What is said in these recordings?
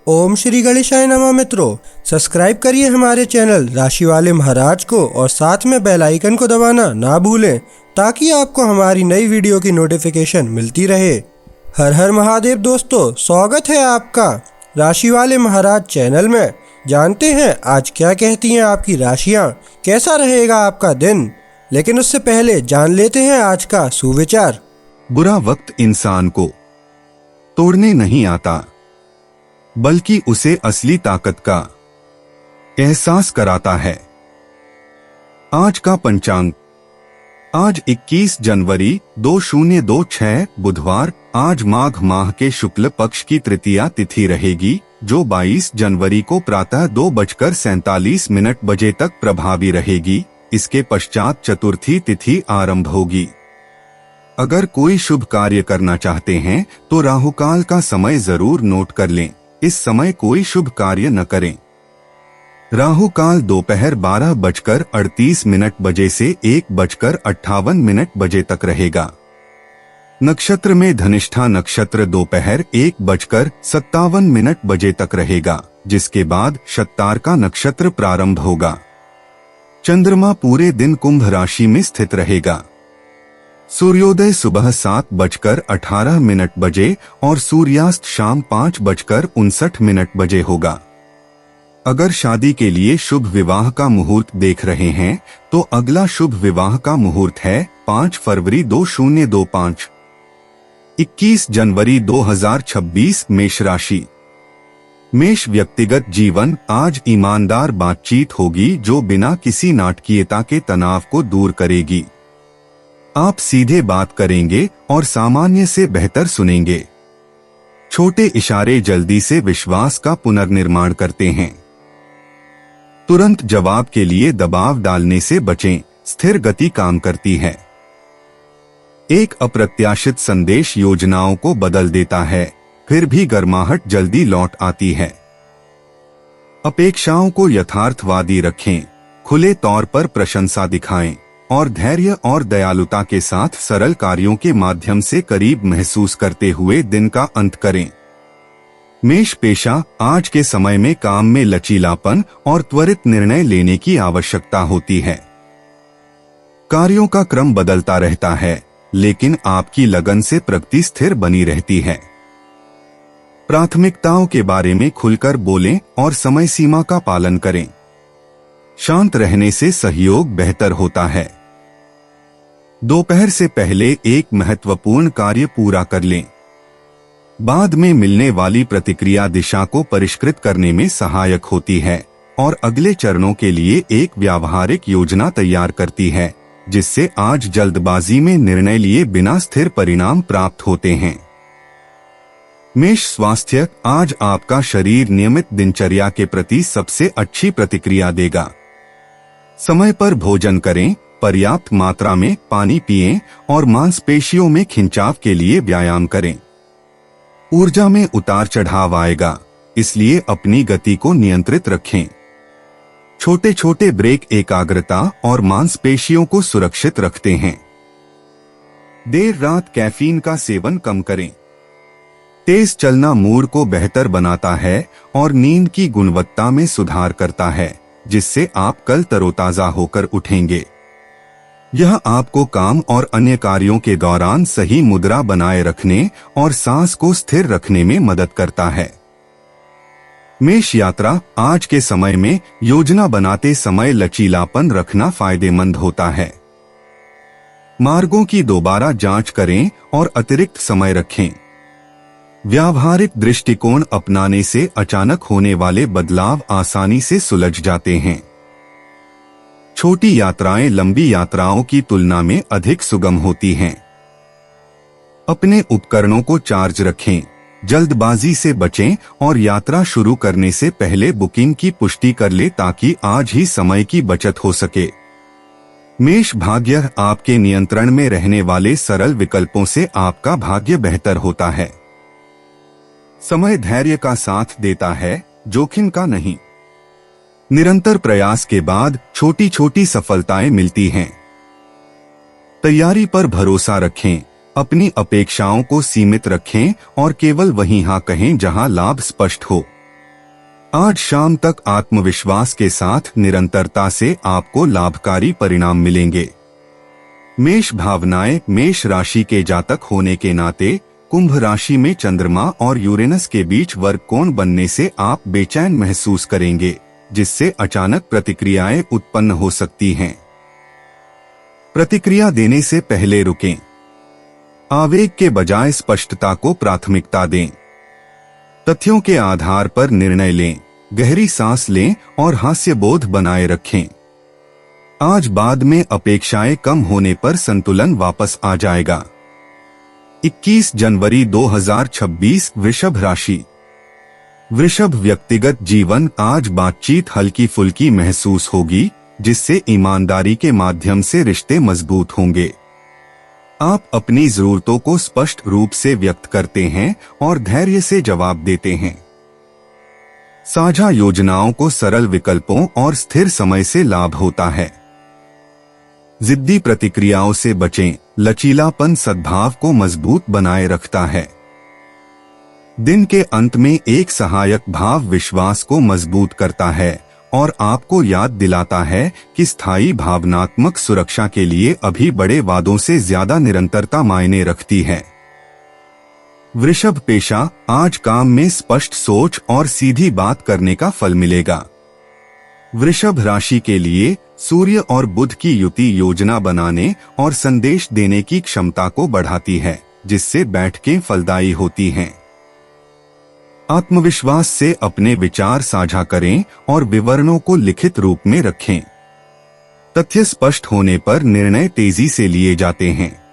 ओम श्री गणेशाय नमः। मित्रों, सब्सक्राइब करिए हमारे चैनल राशि वाले महाराज को और साथ में बेल आइकन को दबाना ना भूलें ताकि आपको हमारी नई वीडियो की नोटिफिकेशन मिलती रहे। हर हर महादेव दोस्तों, स्वागत है आपका राशि वाले महाराज चैनल में। जानते हैं आज क्या कहती हैं आपकी राशियां, कैसा रहेगा आपका दिन। लेकिन उससे पहले जान लेते हैं आज का सुविचार। बुरा वक्त इंसान को तोड़ने नहीं आता, बल्कि उसे असली ताकत का एहसास कराता है। आज का पंचांग, आज 21 जनवरी 2026 बुधवार। आज माघ माह के शुक्ल पक्ष की तृतीया तिथि रहेगी, जो 22 जनवरी को प्रातः 2:47 बजे तक प्रभावी रहेगी। इसके पश्चात चतुर्थी तिथि आरंभ होगी। अगर कोई शुभ कार्य करना चाहते हैं तो राहुकाल का समय जरूर नोट कर लें। इस समय कोई शुभ कार्य न करें। राहुकाल दोपहर 12:38 बजे से 1:58 बजे तक रहेगा। नक्षत्र में धनिष्ठा नक्षत्र दोपहर 1:57 बजे तक रहेगा, जिसके बाद शतार्का नक्षत्र प्रारंभ होगा। चंद्रमा पूरे दिन कुंभ राशि में स्थित रहेगा। सूर्योदय सुबह 7:18 बजे और सूर्यास्त शाम 5:59 बजे होगा। अगर शादी के लिए शुभ विवाह का मुहूर्त देख रहे हैं तो अगला शुभ विवाह का मुहूर्त है 5 फरवरी 2025। 21 जनवरी 2026 मेष राशि। मेष व्यक्तिगत जीवन, आज ईमानदार बातचीत होगी जो बिना किसी नाटकीयता के तनाव को दूर करेगी। आप सीधे बात करेंगे और सामान्य से बेहतर सुनेंगे। छोटे इशारे जल्दी से विश्वास का पुनर्निर्माण करते हैं। तुरंत जवाब के लिए दबाव डालने से बचें, स्थिर गति काम करती है। एक अप्रत्याशित संदेश योजनाओं को बदल देता है, फिर भी गर्माहट जल्दी लौट आती है। अपेक्षाओं को यथार्थवादी रखें, खुले तौर पर प्रशंसा दिखाएं और धैर्य और दयालुता के साथ सरल कार्यों के माध्यम से करीब महसूस करते हुए दिन का अंत करें। मेष पेशा, आज के समय में काम में लचीलापन और त्वरित निर्णय लेने की आवश्यकता होती है। कार्यों का क्रम बदलता रहता है, लेकिन आपकी लगन से प्रगति स्थिर बनी रहती है। प्राथमिकताओं के बारे में खुलकर बोलें और समय सीमा का पालन करें। शांत रहने से सहयोग बेहतर होता है। दोपहर से पहले एक महत्वपूर्ण कार्य पूरा कर लें। बाद में मिलने वाली प्रतिक्रिया दिशा को परिष्कृत करने में सहायक होती है और अगले चरणों के लिए एक व्यावहारिक योजना तैयार करती है, जिससे आज जल्दबाजी में निर्णय लिए बिना स्थिर परिणाम प्राप्त होते हैं। मेष स्वास्थ्य, आज आपका शरीर नियमित दिनचर्या के प्रति सबसे अच्छी प्रतिक्रिया देगा। समय पर भोजन करें, पर्याप्त मात्रा में पानी पिएं और मांसपेशियों में खिंचाव के लिए व्यायाम करें। ऊर्जा में उतार चढ़ाव आएगा, इसलिए अपनी गति को नियंत्रित रखें। छोटे छोटे ब्रेक एकाग्रता और मांसपेशियों को सुरक्षित रखते हैं। देर रात कैफीन का सेवन कम करें। तेज चलना मूड को बेहतर बनाता है और नींद की गुणवत्ता में सुधार करता है, जिससे आप कल तरोताजा होकर उठेंगे। यह आपको काम और अन्य कार्यों के दौरान सही मुद्रा बनाए रखने और सांस को स्थिर रखने में मदद करता है। मेष यात्रा, आज के समय में योजना बनाते समय लचीलापन रखना फायदेमंद होता है। मार्गों की दोबारा जांच करें और अतिरिक्त समय रखें। व्यावहारिक दृष्टिकोण अपनाने से अचानक होने वाले बदलाव आसानी से सुलझ जाते हैं। छोटी यात्राएं लंबी यात्राओं की तुलना में अधिक सुगम होती हैं। अपने उपकरणों को चार्ज रखें, जल्दबाजी से बचें और यात्रा शुरू करने से पहले बुकिंग की पुष्टि कर ले ताकि आज ही समय की बचत हो सके। मेष भाग्य, आपके नियंत्रण में रहने वाले सरल विकल्पों से आपका भाग्य बेहतर होता है। समय धैर्य का साथ देता है, जोखिम का नहीं। निरंतर प्रयास के बाद छोटी छोटी सफलताएं मिलती हैं। तैयारी पर भरोसा रखें, अपनी अपेक्षाओं को सीमित रखें और केवल वहीं हाँ कहें जहां लाभ स्पष्ट हो। आज शाम तक आत्मविश्वास के साथ निरंतरता से आपको लाभकारी परिणाम मिलेंगे। मेष भावनाएं। मेष राशि के जातक होने के नाते कुंभ राशि में चंद्रमा और यूरेनस के बीच वर्ग कोण बनने से आप बेचैन महसूस करेंगे, जिससे अचानक प्रतिक्रियाएं उत्पन्न हो सकती हैं। प्रतिक्रिया देने से पहले रुकें। आवेग के बजाय स्पष्टता को प्राथमिकता दें। तथ्यों के आधार पर निर्णय लें, गहरी सांस लें और हास्यबोध बनाए रखें। आज बाद में अपेक्षाएं कम होने पर संतुलन वापस आ जाएगा। 21 जनवरी 2026 वृषभ राशि। वृषभ व्यक्तिगत जीवन। आज बातचीत हल्की फुल्की महसूस होगी, जिससे ईमानदारी के माध्यम से रिश्ते मजबूत होंगे। आप अपनी जरूरतों को स्पष्ट रूप से व्यक्त करते हैं और धैर्य से जवाब देते हैं। साझा योजनाओं को सरल विकल्पों और स्थिर समय से लाभ होता है। जिद्दी प्रतिक्रियाओं से बचें। लचीलापन सद्भाव को मजबूत बनाए रखता है। दिन के अंत में एक सहायक भाव विश्वास को मजबूत करता है और आपको याद दिलाता है कि स्थायी भावनात्मक सुरक्षा के लिए अभी बड़े वादों से ज्यादा निरंतरता मायने रखती है। वृषभ पेशा। आज काम में स्पष्ट सोच और सीधी बात करने का फल मिलेगा। वृषभ राशि के लिए सूर्य और बुध की युति योजना बनाने और संदेश देने की क्षमता को बढ़ाती है, जिससे बैठकें फलदायी होती हैं। आत्मविश्वास से अपने विचार साझा करें और विवरणों को लिखित रूप में रखें। तथ्य स्पष्ट होने पर निर्णय तेजी से लिए जाते हैं।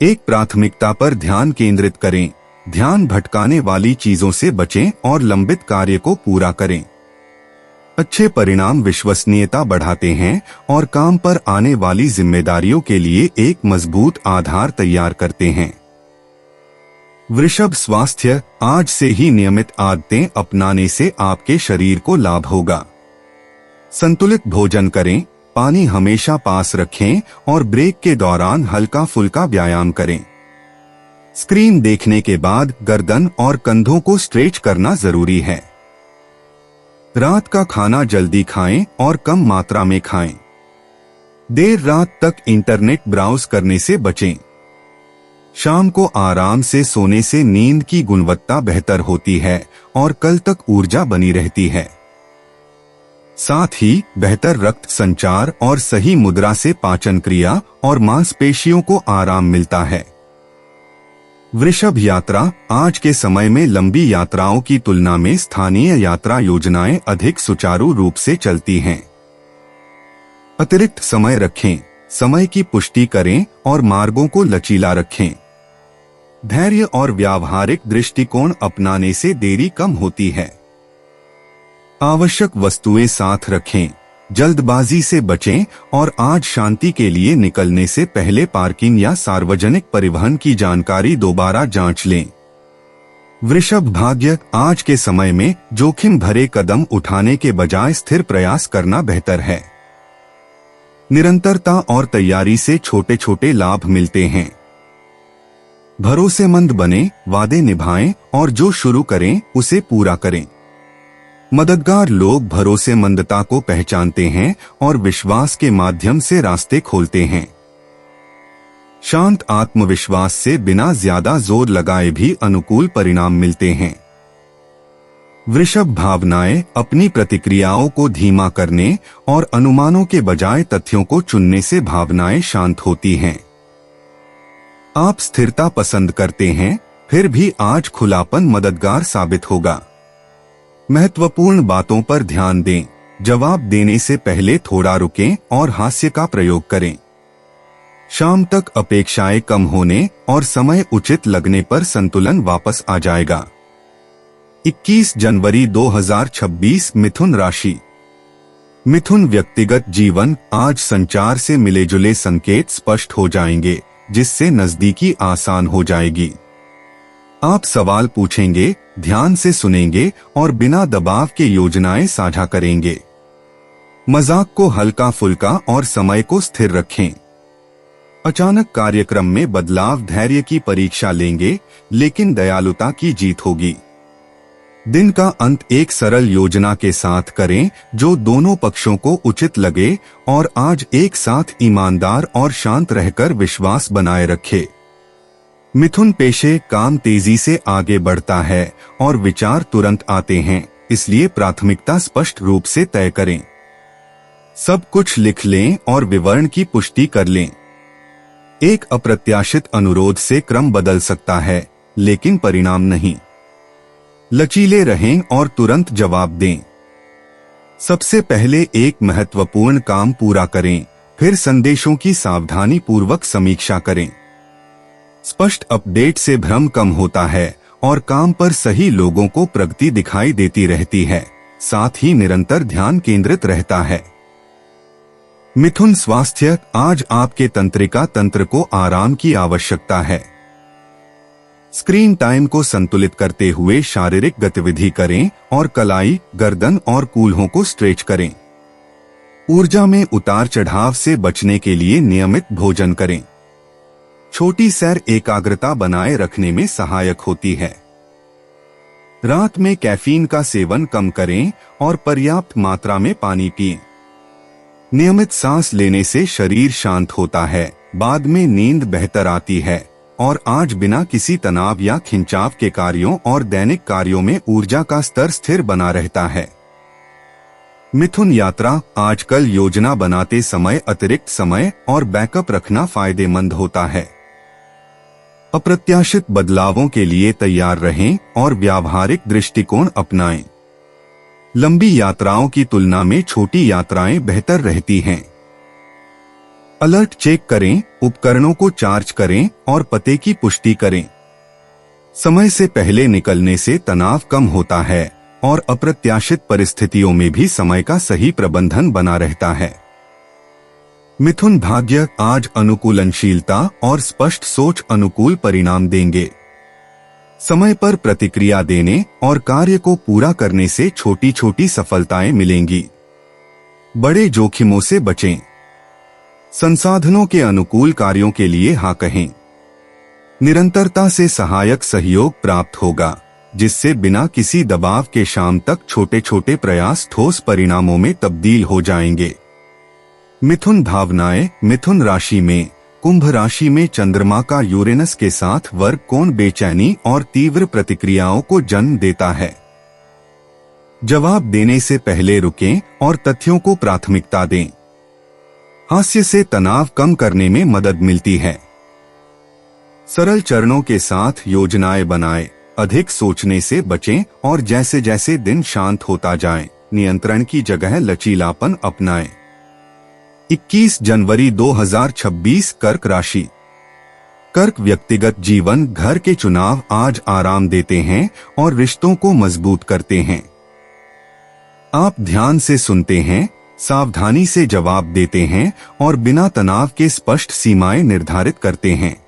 एक प्राथमिकता पर ध्यान केंद्रित करें। ध्यान भटकाने वाली चीजों से बचें और लंबित कार्य को पूरा करें। अच्छे परिणाम विश्वसनीयता बढ़ाते हैं और काम पर आने वाली जिम्मेदारियों के लिए एक मजबूत आधार तैयार करते हैं। वृषभ स्वास्थ्य। आज से ही नियमित आदतें अपनाने से आपके शरीर को लाभ होगा। संतुलित भोजन करें, पानी हमेशा पास रखें और ब्रेक के दौरान हल्का फुल्का व्यायाम करें। स्क्रीन देखने के बाद गर्दन और कंधों को स्ट्रेच करना जरूरी है। रात का खाना जल्दी खाएं और कम मात्रा में खाएं। देर रात तक इंटरनेट ब्राउज करने से बचें। शाम को आराम से सोने से नींद की गुणवत्ता बेहतर होती है और कल तक ऊर्जा बनी रहती है। साथ ही बेहतर रक्त संचार और सही मुद्रा से पाचन क्रिया और मांसपेशियों को आराम मिलता है। वृषभ यात्रा। आज के समय में लंबी यात्राओं की तुलना में स्थानीय यात्रा योजनाएं अधिक सुचारू रूप से चलती हैं। अतिरिक्त समय रखें, समय की पुष्टि करें और मार्गों को लचीला रखें। धैर्य और व्यावहारिक दृष्टिकोण अपनाने से देरी कम होती है। आवश्यक वस्तुएं साथ रखें, जल्दबाजी से बचें और आज शांति के लिए निकलने से पहले पार्किंग या सार्वजनिक परिवहन की जानकारी दोबारा जांच लें। वृषभ भाग्य। आज के समय में जोखिम भरे कदम उठाने के बजाय स्थिर प्रयास करना बेहतर है। निरंतरता और तैयारी से छोटे छोटे लाभ मिलते हैं। भरोसेमंद बने, वादे निभाएं और जो शुरू करें उसे पूरा करें। मददगार लोग भरोसेमंदता को पहचानते हैं और विश्वास के माध्यम से रास्ते खोलते हैं। शांत आत्मविश्वास से बिना ज्यादा जोर लगाए भी अनुकूल परिणाम मिलते हैं। वृषभ भावनाएं। अपनी प्रतिक्रियाओं को धीमा करने और अनुमानों के बजाय तथ्यों को चुनने से भावनाएं शांत होती हैं। आप स्थिरता पसंद करते हैं, फिर भी आज खुलापन मददगार साबित होगा। महत्वपूर्ण बातों पर ध्यान दें, जवाब देने से पहले थोड़ा रुकें और हास्य का प्रयोग करें। शाम तक अपेक्षाएं कम होने और समय उचित लगने पर संतुलन वापस आ जाएगा। 21 जनवरी 2026 मिथुन राशि। मिथुन व्यक्तिगत जीवन। आज संचार से मिले जुले संकेत स्पष्ट हो जाएंगे, जिससे नजदीकी आसान हो जाएगी। आप सवाल पूछेंगे, ध्यान से सुनेंगे और बिना दबाव के योजनाएं साझा करेंगे। मजाक को हल्का फुल्का और समय को स्थिर रखें। अचानक कार्यक्रम में बदलाव धैर्य की परीक्षा लेंगे, लेकिन दयालुता की जीत होगी। दिन का अंत एक सरल योजना के साथ करें जो दोनों पक्षों को उचित लगे और आज एक साथ ईमानदार और शांत रहकर विश्वास बनाए रखे। मिथुन पेशे काम तेजी से आगे बढ़ता है और विचार तुरंत आते हैं, इसलिए प्राथमिकता स्पष्ट रूप से तय करें। सब कुछ लिख लें और विवरण की पुष्टि कर लें। एक अप्रत्याशित अनुरोध से क्रम बदल सकता है, लेकिन परिणाम नहीं। लचीले रहें और तुरंत जवाब दें। सबसे पहले एक महत्वपूर्ण काम पूरा करें, फिर संदेशों की सावधानी पूर्वक समीक्षा करें। स्पष्ट अपडेट से भ्रम कम होता है और काम पर सही लोगों को प्रगति दिखाई देती रहती है, साथ ही निरंतर ध्यान केंद्रित रहता है। मिथुन स्वास्थ्य, आज आपके तंत्रिका तंत्र को आराम की आवश्यकता है। स्क्रीन टाइम को संतुलित करते हुए शारीरिक गतिविधि करें और कलाई, गर्दन और कूल्हों को स्ट्रेच करें। ऊर्जा में उतार चढ़ाव से बचने के लिए नियमित भोजन करें। छोटी सैर एकाग्रता बनाए रखने में सहायक होती है। रात में कैफीन का सेवन कम करें और पर्याप्त मात्रा में पानी पिएं। नियमित सांस लेने से शरीर शांत होता है, बाद में नींद बेहतर आती है और आज बिना किसी तनाव या खिंचाव के कार्यों और दैनिक कार्यों में ऊर्जा का स्तर स्थिर बना रहता है। मिथुन यात्रा, आजकल योजना बनाते समय अतिरिक्त समय और बैकअप रखना फायदेमंद होता है। अप्रत्याशित बदलावों के लिए तैयार रहें और व्यावहारिक दृष्टिकोण अपनाएं। लंबी यात्राओं की तुलना में छोटी यात्राएं बेहतर रहती हैं। अलर्ट चेक करें, उपकरणों को चार्ज करें और पते की पुष्टि करें। समय से पहले निकलने से तनाव कम होता है और अप्रत्याशित परिस्थितियों में भी समय का सही प्रबंधन बना रहता है। मिथुन भाग्य, आज अनुकूलनशीलता और स्पष्ट सोच अनुकूल परिणाम देंगे। समय पर प्रतिक्रिया देने और कार्य को पूरा करने से छोटी छोटी सफलताएं मिलेंगी। बड़े जोखिमों से बचें। संसाधनों के अनुकूल कार्यों के लिए हाँ कहें। निरंतरता से सहायक सहयोग प्राप्त होगा, जिससे बिना किसी दबाव के शाम तक छोटे छोटे प्रयास ठोस परिणामों में तब्दील हो जाएंगे। मिथुन भावनाएं, मिथुन राशि में कुंभ राशि में चंद्रमा का यूरेनस के साथ वर्ग कोण बेचैनी और तीव्र प्रतिक्रियाओं को जन्म देता है। जवाब देने से पहले रुकें और तथ्यों को प्राथमिकता दें। हास्य से तनाव कम करने में मदद मिलती है। सरल चरणों के साथ योजनाएं बनाएं, अधिक सोचने से बचें और जैसे जैसे दिन शांत होता जाए, नियंत्रण की जगह लचीलापन अपनाएं। 21 जनवरी 2026 कर्क राशि। कर्क व्यक्तिगत जीवन, घर के चुनाव आज आराम देते हैं और रिश्तों को मजबूत करते हैं। आप ध्यान से सुनते हैं, सावधानी से जवाब देते हैं और बिना तनाव के स्पष्ट सीमाएं निर्धारित करते हैं।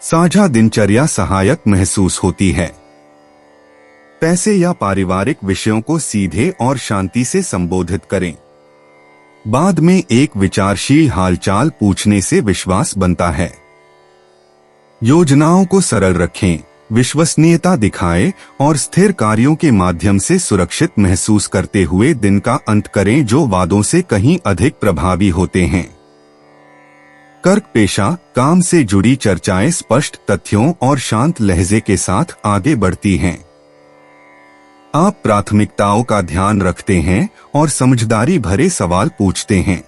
साझा दिनचर्या सहायक महसूस होती है। पैसे या पारिवारिक विषयों को सीधे और शांति से संबोधित करें। बाद में एक विचारशील हालचाल पूछने से विश्वास बनता है। योजनाओं को सरल रखें, विश्वसनीयता दिखाएं और स्थिर कार्यों के माध्यम से सुरक्षित महसूस करते हुए दिन का अंत करें जो वादों से कहीं अधिक प्रभावी होते हैं। कर्क पेशा, काम से जुड़ी चर्चाएं स्पष्ट तथ्यों और शांत लहजे के साथ आगे बढ़ती हैं। आप प्राथमिकताओं का ध्यान रखते हैं और समझदारी भरे सवाल पूछते हैं।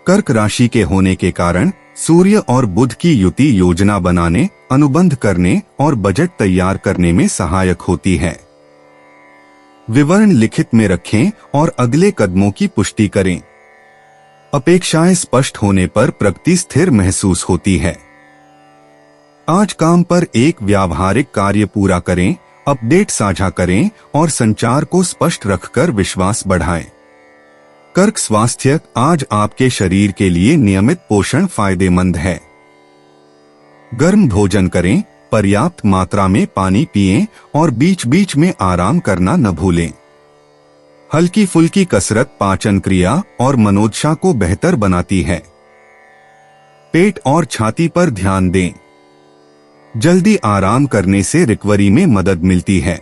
कर्क राशि के होने के कारण सूर्य और बुध की युति योजना बनाने, अनुबंध करने और बजट तैयार करने में सहायक होती है। विवरण लिखित में रखें और अगले कदमों की पुष्टि करें। अपेक्षाएं स्पष्ट होने पर प्रगति स्थिर महसूस होती है। आज काम पर एक व्यावहारिक कार्य पूरा करें, अपडेट साझा करें और संचार को स्पष्ट रखकर विश्वास बढ़ाएं। कर्क स्वास्थ्य, आज आपके शरीर के लिए नियमित पोषण फायदेमंद है। गर्म भोजन करें, पर्याप्त मात्रा में पानी पिएं और बीच बीच में आराम करना न भूलें। हल्की फुल्की कसरत पाचन क्रिया और मनोदशा को बेहतर बनाती है। पेट और छाती पर ध्यान दें। जल्दी आराम करने से रिकवरी में मदद मिलती है।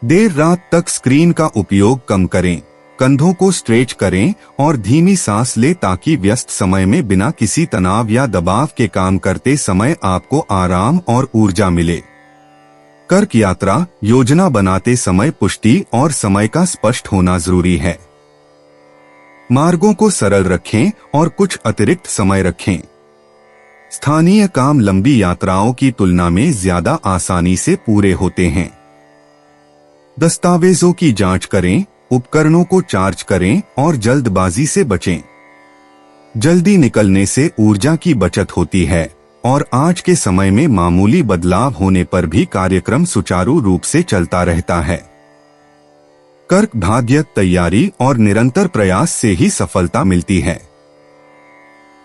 देर रात तक स्क्रीन का उपयोग कम करें, कंधों को स्ट्रेच करें और धीमी सांस लें ताकि व्यस्त समय में बिना किसी तनाव या दबाव के काम करते समय आपको आराम और ऊर्जा मिले। कर्क यात्रा योजना बनाते समय पुष्टि और समय का स्पष्ट होना जरूरी है। मार्गों को सरल रखें और कुछ अतिरिक्त समय रखें। स्थानीय काम लंबी यात्राओं की तुलना में ज्यादा आसानी से पूरे होते हैं। दस्तावेजों की जांच करें, उपकरणों को चार्ज करें और जल्दबाजी से बचें। जल्दी निकलने से ऊर्जा की बचत होती है और आज के समय में मामूली बदलाव होने पर भी कार्यक्रम सुचारू रूप से चलता रहता है। कर्क भाग्य तैयारी और निरंतर प्रयास से ही सफलता मिलती है।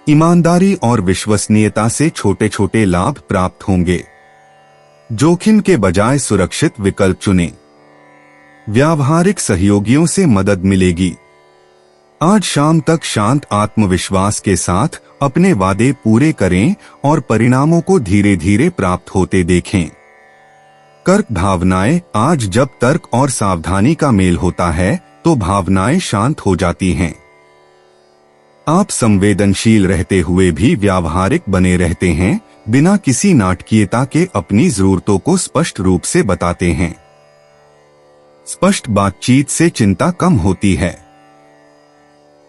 ईमानदारी और विश्वसनीयता से छोटे छोटे लाभ प्राप्त होंगे। जोखिम के बजाय सुरक्षित विकल्प चुनें। व्यावहारिक सहयोगियों से मदद मिलेगी। आज शाम तक शांत आत्मविश्वास के साथ अपने वादे पूरे करें और परिणामों को धीरे धीरे प्राप्त होते देखें। कर्क भावनाएं आज जब तर्क और सावधानी का मेल होता है तो भावनाएं शांत हो जाती हैं। आप संवेदनशील रहते हुए भी व्यावहारिक बने रहते हैं, बिना किसी नाटकीयता के अपनी जरूरतों को स्पष्ट रूप से बताते हैं। स्पष्ट बातचीत से चिंता कम होती है।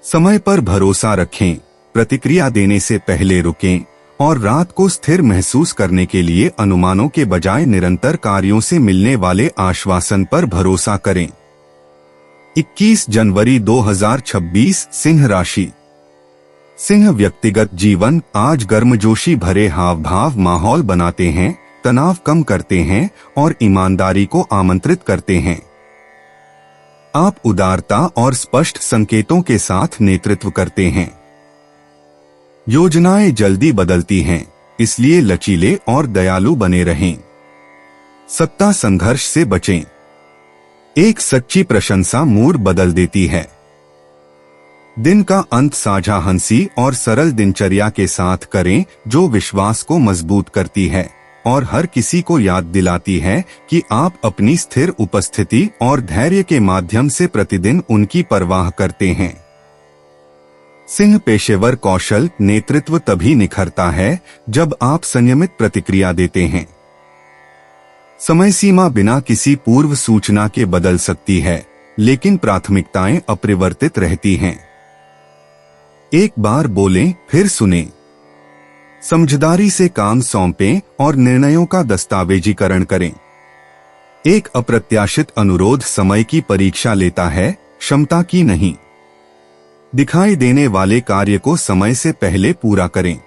समय पर भरोसा रखें, प्रतिक्रिया देने से पहले रुकें और रात को स्थिर महसूस करने के लिए अनुमानों के बजाय निरंतर कार्यों से मिलने वाले आश्वासन पर भरोसा करें। 21 जनवरी 2026 सिंह राशि। सिंह व्यक्तिगत जीवन आज गर्मजोशी भरे हाव भाव माहौल बनाते हैं, तनाव कम करते हैं और ईमानदारी को आमंत्रित करते हैं। आप उदारता और स्पष्ट संकेतों के साथ नेतृत्व करते हैं। योजनाएं जल्दी बदलती हैं, इसलिए लचीले और दयालु बने रहें। सत्ता संघर्ष से बचें। एक सच्ची प्रशंसा मूड बदल देती है। दिन का अंत साझा हंसी और सरल दिनचर्या के साथ करें जो विश्वास को मजबूत करती है और हर किसी को याद दिलाती है कि आप अपनी स्थिर उपस्थिति और धैर्य के माध्यम से प्रतिदिन उनकी परवाह करते हैं। सिंह पेशेवर कौशल नेतृत्व तभी निखरता है जब आप संयमित प्रतिक्रिया देते हैं। समय सीमा बिना किसी पूर्व सूचना के बदल सकती है, लेकिन प्राथमिकताएं अपरिवर्तित रहती हैं। एक बार बोलें, फिर सुनें। समझदारी से काम सौंपें और निर्णयों का दस्तावेजीकरण करें। एक अप्रत्याशित अनुरोध समय की परीक्षा लेता है, क्षमता की नहीं। दिखाई देने वाले कार्य को समय से पहले पूरा करें।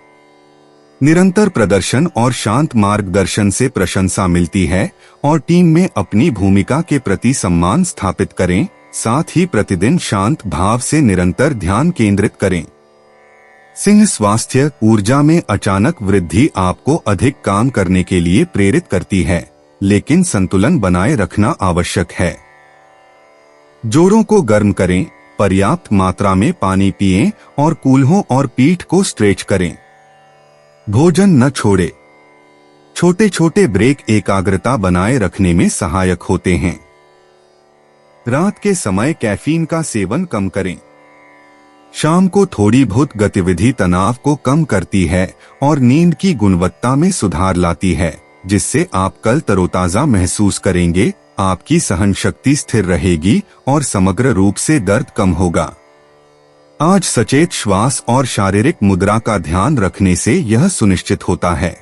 निरंतर प्रदर्शन और शांत मार्गदर्शन से प्रशंसा मिलती है और टीम में अपनी भूमिका के प्रति सम्मान स्थापित करें। साथ ही प्रतिदिन शांत भाव से निरंतर ध्यान केंद्रित करें। सिंह स्वास्थ्य ऊर्जा में अचानक वृद्धि आपको अधिक काम करने के लिए प्रेरित करती है, लेकिन संतुलन बनाए रखना आवश्यक है। जोड़ों को गर्म करें, पर्याप्त मात्रा में पानी पिएं और कूल्हों और पीठ को स्ट्रेच करें। भोजन न छोड़े। छोटे छोटे ब्रेक एकाग्रता बनाए रखने में सहायक होते हैं। रात के समय कैफीन का सेवन कम करें। शाम को थोड़ी बहुत गतिविधि तनाव को कम करती है और नींद की गुणवत्ता में सुधार लाती है, जिससे आप कल तरोताजा महसूस करेंगे। आपकी सहन शक्ति स्थिर रहेगी और समग्र रूप से दर्द कम होगा। आज सचेत श्वास और शारीरिक मुद्रा का ध्यान रखने से यह सुनिश्चित होता है।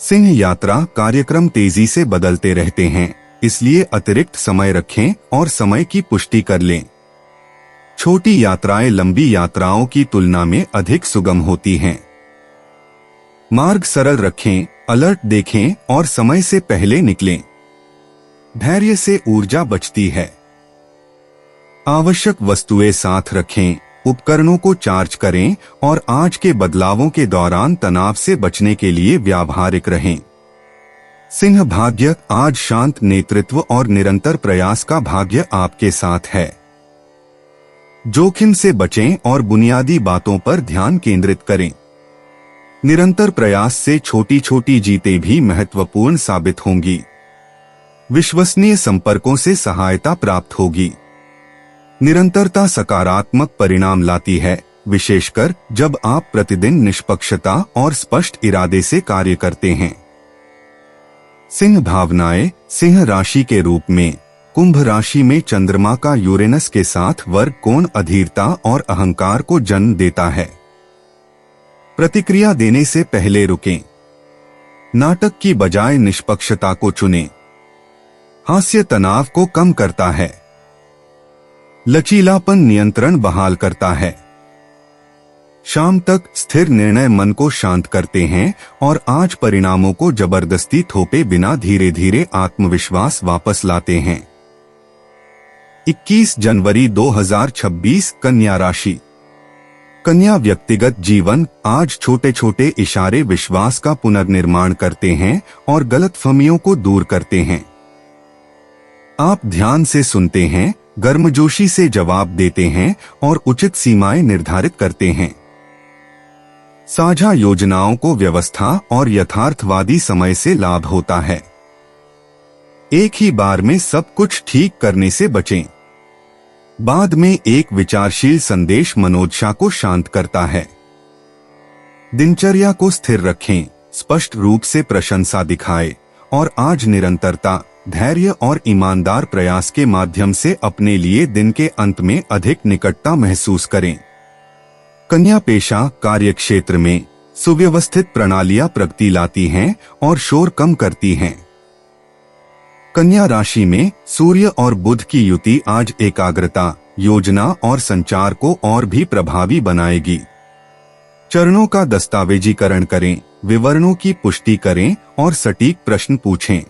सिंह यात्रा कार्यक्रम तेजी से बदलते रहते हैं, इसलिए अतिरिक्त समय रखें और समय की पुष्टि कर लें। छोटी यात्राएं लंबी यात्राओं की तुलना में अधिक सुगम होती हैं। मार्ग सरल रखें, अलर्ट देखें और समय से पहले निकलें। धैर्य से ऊर्जा बचती है। आवश्यक वस्तुएं साथ रखें, उपकरणों को चार्ज करें और आज के बदलावों के दौरान तनाव से बचने के लिए व्यावहारिक रहें। सिंह भाग्य आज शांत नेतृत्व और निरंतर प्रयास का भाग्य आपके साथ है। जोखिम से बचें और बुनियादी बातों पर ध्यान केंद्रित करें। निरंतर प्रयास से छोटी छोटी जीतें भी महत्वपूर्ण साबित होंगी। विश्वसनीय संपर्कों से सहायता प्राप्त होगी। निरंतरता सकारात्मक परिणाम लाती है, विशेषकर जब आप प्रतिदिन निष्पक्षता और स्पष्ट इरादे से कार्य करते हैं। सिंह भावनाएं। सिंह राशि के रूप में कुंभ राशि में चंद्रमा का यूरेनस के साथ वर्ग कोण अधीरता और अहंकार को जन्म देता है। प्रतिक्रिया देने से पहले रुकें। नाटक की बजाय निष्पक्षता को चुनें। हास्य तनाव को कम करता है। लचीलापन नियंत्रण बहाल करता है। शाम तक स्थिर निर्णय मन को शांत करते हैं और आज परिणामों को जबरदस्ती थोपे बिना धीरे धीरे आत्मविश्वास वापस लाते हैं। 21 जनवरी 2026 कन्या राशि। कन्या व्यक्तिगत जीवन। आज छोटे छोटे इशारे विश्वास का पुनर्निर्माण करते हैं और गलतफहमियों को दूर करते हैं। आप ध्यान से सुनते हैं, गर्मजोशी से जवाब देते हैं और उचित सीमाएं निर्धारित करते हैं। साझा योजनाओं को व्यवस्था और यथार्थवादी समय से लाभ होता है। एक ही बार में सब कुछ ठीक करने से बचें। बाद में एक विचारशील संदेश मनोदशा को शांत करता है। दिनचर्या को स्थिर रखें, स्पष्ट रूप से प्रशंसा दिखाएं और आज निरंतरता, धैर्य और ईमानदार प्रयास के माध्यम से अपने लिए दिन के अंत में अधिक निकटता महसूस करें। कन्या पेशा। कार्यक्षेत्र में सुव्यवस्थित प्रणालियां प्रगति लाती हैं और शोर कम करती हैं। कन्या राशि में सूर्य और बुध की युति आज एकाग्रता, योजना और संचार को और भी प्रभावी बनाएगी। चरणों का दस्तावेजीकरण करें, विवरणों की पुष्टि करें और सटीक प्रश्न पूछें।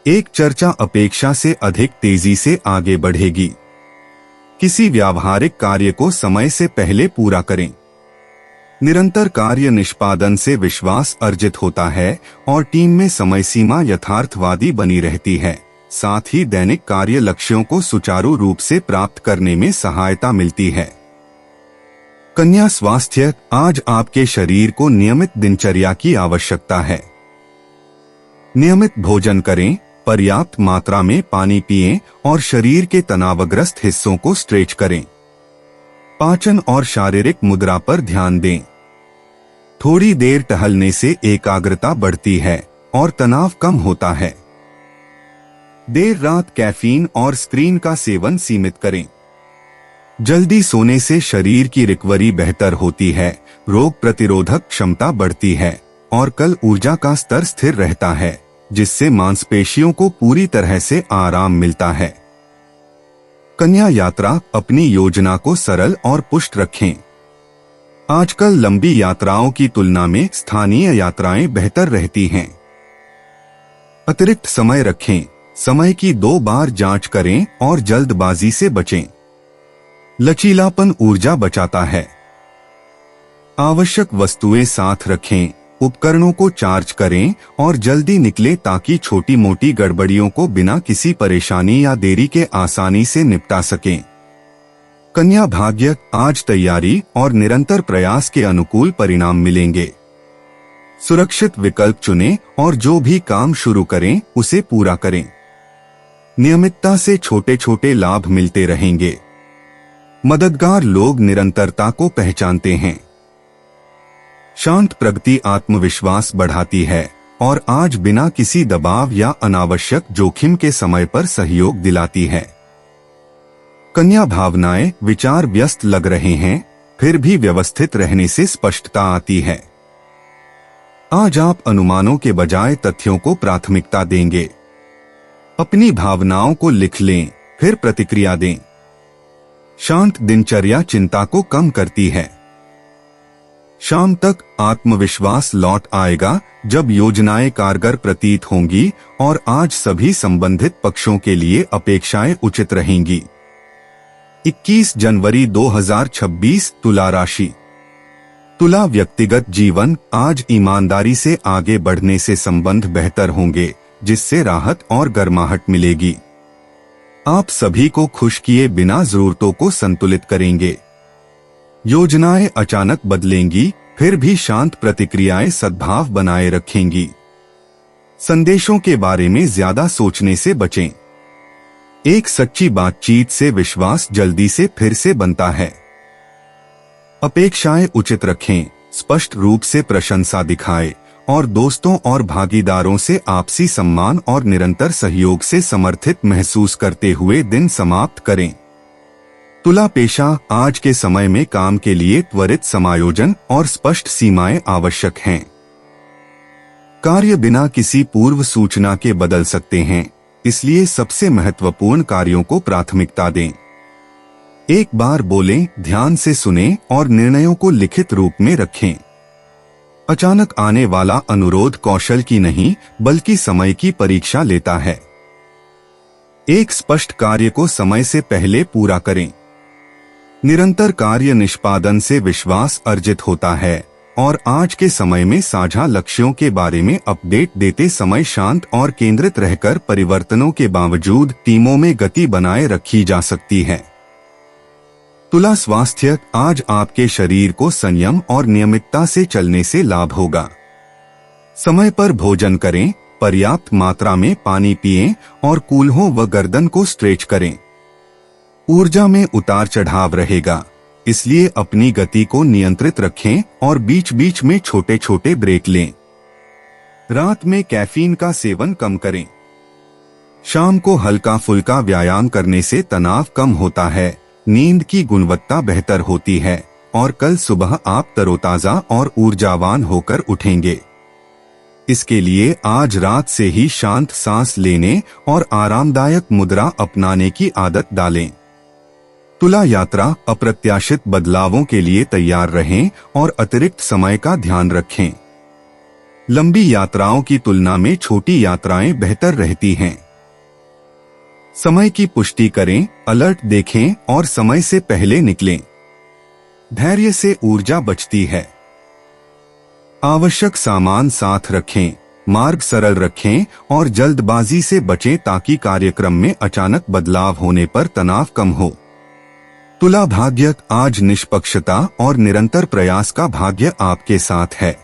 एक चर्चा अपेक्षा से अधिक तेजी से आगे बढ़ेगी। किसी व्यावहारिक कार्य को समय से पहले पूरा करें। निरंतर कार्य निष्पादन से विश्वास अर्जित होता है और टीम में समय सीमा यथार्थवादी बनी रहती है। साथ ही दैनिक कार्य लक्ष्यों को सुचारू रूप से प्राप्त करने में सहायता मिलती है। कन्या स्वास्थ्य। आज आपके शरीर को नियमित दिनचर्या की आवश्यकता है। नियमित भोजन करें, पर्याप्त मात्रा में पानी पिएं और शरीर के तनावग्रस्त हिस्सों को स्ट्रेच करें। पाचन और शारीरिक मुद्रा पर ध्यान दें। थोड़ी देर टहलने से एकाग्रता बढ़ती है और तनाव कम होता है। देर रात कैफीन और स्क्रीन का सेवन सीमित करें। जल्दी सोने से शरीर की रिकवरी बेहतर होती है, रोग प्रतिरोधक क्षमता बढ़ती है और कल ऊर्जा का स्तर स्थिर रहता है, जिससे मांसपेशियों को पूरी तरह से आराम मिलता है। कन्या यात्रा। अपनी योजना को सरल और पुष्ट रखें। आजकल लंबी यात्राओं की तुलना में स्थानीय यात्राएं बेहतर रहती हैं। अतिरिक्त समय रखें, समय की 2 बार जांच करें और जल्दबाजी से बचें। लचीलापन ऊर्जा बचाता है। आवश्यक वस्तुएं साथ रखें, उपकरणों को चार्ज करें और जल्दी निकले ताकि छोटी मोटी गड़बड़ियों को बिना किसी परेशानी या देरी के आसानी से निपटा सकें। कन्या भाग्य। आज तैयारी और निरंतर प्रयास के अनुकूल परिणाम मिलेंगे। सुरक्षित विकल्प चुनें और जो भी काम शुरू करें उसे पूरा करें। नियमितता से छोटे छोटे लाभ मिलते रहेंगे। मददगार लोग निरंतरता को पहचानते हैं। शांत प्रगति आत्मविश्वास बढ़ाती है और आज बिना किसी दबाव या अनावश्यक जोखिम के समय पर सहयोग दिलाती है। कन्या भावनाएं। विचार व्यस्त लग रहे हैं, फिर भी व्यवस्थित रहने से स्पष्टता आती है। आज आप अनुमानों के बजाय तथ्यों को प्राथमिकता देंगे। अपनी भावनाओं को लिख लें, फिर प्रतिक्रिया दें। शांत दिनचर्या चिंता को कम करती है। शाम तक आत्मविश्वास लौट आएगा जब योजनाएं कारगर प्रतीत होंगी और आज सभी संबंधित पक्षों के लिए अपेक्षाएं उचित रहेंगी। 21 जनवरी 2026 तुला राशि। तुला व्यक्तिगत जीवन। आज ईमानदारी से आगे बढ़ने से संबंध बेहतर होंगे, जिससे राहत और गर्माहट मिलेगी। आप सभी को खुश किए बिना जरूरतों को संतुलित करेंगे। योजनाएं अचानक बदलेंगी, फिर भी शांत प्रतिक्रियाएं सद्भाव बनाए रखेंगी। संदेशों के बारे में ज्यादा सोचने से बचें। एक सच्ची बातचीत से विश्वास जल्दी से फिर से बनता है। अपेक्षाएं उचित रखें, स्पष्ट रूप से प्रशंसा दिखाएं और दोस्तों और भागीदारों से आपसी सम्मान और निरंतर सहयोग से समर्थित महसूस करते हुए दिन समाप्त करें। तुला पेशा, आज के समय में काम के लिए त्वरित समायोजन और स्पष्ट सीमाएं आवश्यक हैं। कार्य बिना किसी पूर्व सूचना के बदल सकते हैं, इसलिए सबसे महत्वपूर्ण कार्यों को प्राथमिकता दें। एक बार बोलें, ध्यान से सुनें और निर्णयों को लिखित रूप में रखें। अचानक आने वाला अनुरोध कौशल की नहीं बल्कि समय की परीक्षा लेता है। एक स्पष्ट कार्य को समय से पहले पूरा करें। निरंतर कार्य निष्पादन से विश्वास अर्जित होता है और आज के समय में साझा लक्ष्यों के बारे में अपडेट देते समय शांत और केंद्रित रहकर परिवर्तनों के बावजूद टीमों में गति बनाए रखी जा सकती है। तुला स्वास्थ्य, आज आपके शरीर को संयम और नियमितता से चलने से लाभ होगा। समय पर भोजन करें, पर्याप्त मात्रा में पानी पिएं और कूल्हों व गर्दन को स्ट्रेच करें। ऊर्जा में उतार चढ़ाव रहेगा, इसलिए अपनी गति को नियंत्रित रखें और बीच बीच में छोटे छोटे ब्रेक लें। रात में कैफीन का सेवन कम करें। शाम को हल्का फुल्का व्यायाम करने से तनाव कम होता है, नींद की गुणवत्ता बेहतर होती है और कल सुबह आप तरोताजा और ऊर्जावान होकर उठेंगे। इसके लिए आज रात से ही शांत सांस लेने और आरामदायक मुद्रा अपनाने की आदत डालें। तुला यात्रा, अप्रत्याशित बदलावों के लिए तैयार रहें और अतिरिक्त समय का ध्यान रखें। लंबी यात्राओं की तुलना में छोटी यात्राएं बेहतर रहती हैं। समय की पुष्टि करें, अलर्ट देखें और समय से पहले निकलें। धैर्य से ऊर्जा बचती है। आवश्यक सामान साथ रखें, मार्ग सरल रखें और जल्दबाजी से बचें ताकि कार्यक्रम में अचानक बदलाव होने पर तनाव कम हो। तुला भाग्य, आज निष्पक्षता और निरंतर प्रयास का भाग्य आपके साथ है।